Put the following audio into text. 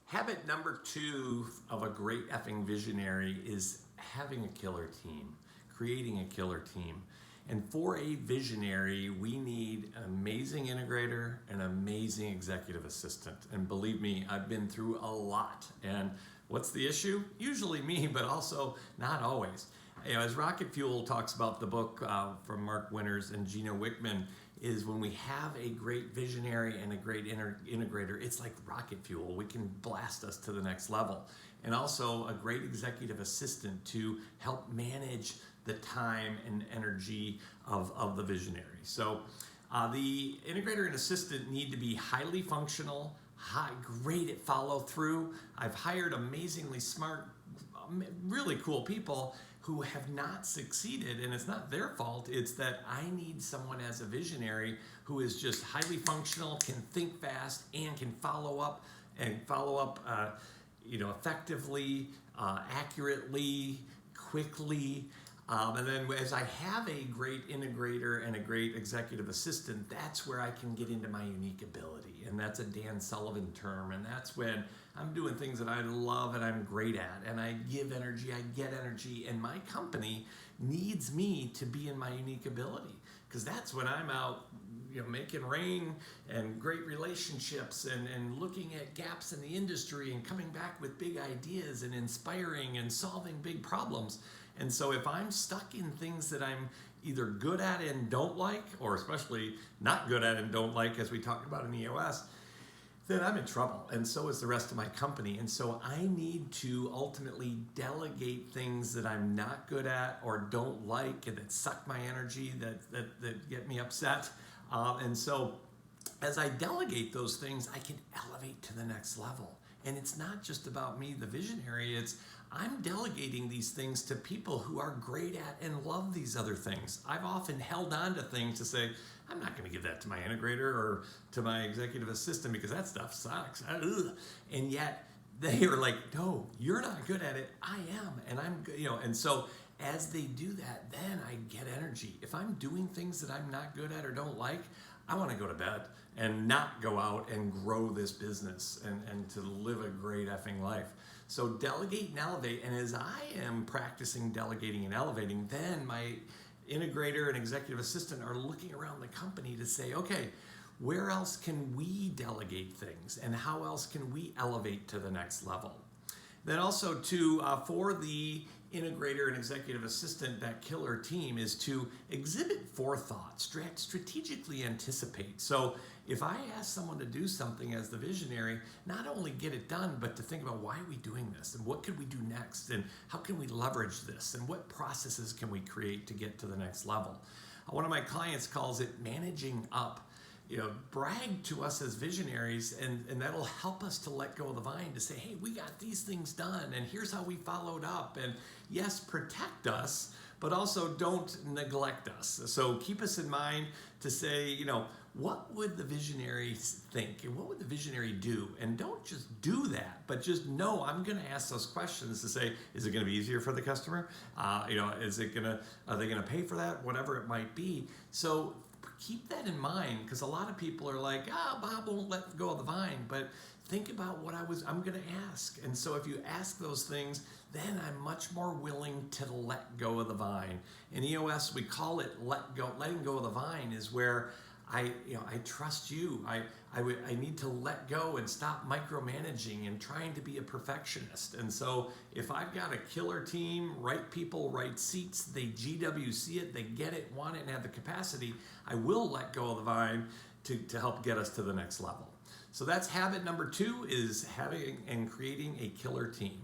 Habit number 2 of a great effing visionary is having a killer team, creating a killer team. And for a visionary, we need an amazing integrator, an amazing executive assistant. And believe me, I've been through a lot. And what's the issue? Usually me, but also not always. As Rocket Fuel talks about, the book from Mark Winters and Gino Wickman, is when we have a great visionary and a great integrator, it's like rocket fuel. We can blast us to the next level. And also a great executive assistant to help manage the time and energy of the visionary. So the integrator and assistant need to be highly functional, great at follow through. I've hired amazingly smart, really cool people who have not succeeded, and it's not their fault. It's that I need someone as a visionary who is just highly functional, can think fast, and can follow up effectively, accurately, quickly. And then as I have a great integrator and a great executive assistant, that's where I can get into my unique ability. And that's a Dan Sullivan term. And that's when I'm doing things that I love and I'm great at. And I give energy, I get energy. And my company needs me to be in my unique ability. Because that's when I'm out making rain and great relationships and looking at gaps in the industry and coming back with big ideas and inspiring and solving big problems. And so if I'm stuck in things that I'm either good at and don't like, or especially not good at and don't like, as we talked about in EOS, then I'm in trouble. And so is the rest of my company. And so I need to ultimately delegate things that I'm not good at or don't like and that suck my energy, that get me upset. And so as I delegate those things, I can elevate to the next level. And it's not just about me, the visionary. I'm delegating these things to people who are great at and love these other things. I've often held on to things to say, I'm not going to give that to my integrator or to my executive assistant because that stuff sucks. And yet they are like, no, you're not good at it. I am. And I'm good. And so as they do that, then I get energy. If I'm doing things that I'm not good at or don't like, I want to go to bed and not go out and grow this business and to live a great effing life. So delegate and elevate. And as I am practicing delegating and elevating, then my integrator and executive assistant are looking around the company to say, okay, where else can we delegate things? And how else can we elevate to the next level? Then also for the integrator and executive assistant, that killer team is to exhibit forethought, strategically anticipate. So if I ask someone to do something as the visionary, not only get it done, but to think about why are we doing this and what could we do next and how can we leverage this and what processes can we create to get to the next level. One of my clients calls it managing up. Brag to us as visionaries, and that'll help us to let go of the vine to say, hey, we got these things done, and here's how we followed up. And yes, protect us, but also don't neglect us. So keep us in mind to say, what would the visionary think? And what would the visionary do? And don't just do that, but just know I'm going to ask those questions to say, is it going to be easier for the customer? Are they going to pay for that? Whatever it might be. So keep that in mind, because a lot of people are like, Bob won't let go of the vine, but think about what I'm going to ask. And so if you ask those things, then I'm much more willing to let go of the vine. In EOS, we call it letting go of the vine is where I trust you. I need to let go and stop micromanaging and trying to be a perfectionist. And so if I've got a killer team, right people, right seats, they GWC it, they get it, want it, and have the capacity, I will let go of the vine to help get us to the next level. So that's habit number 2, is having and creating a killer team.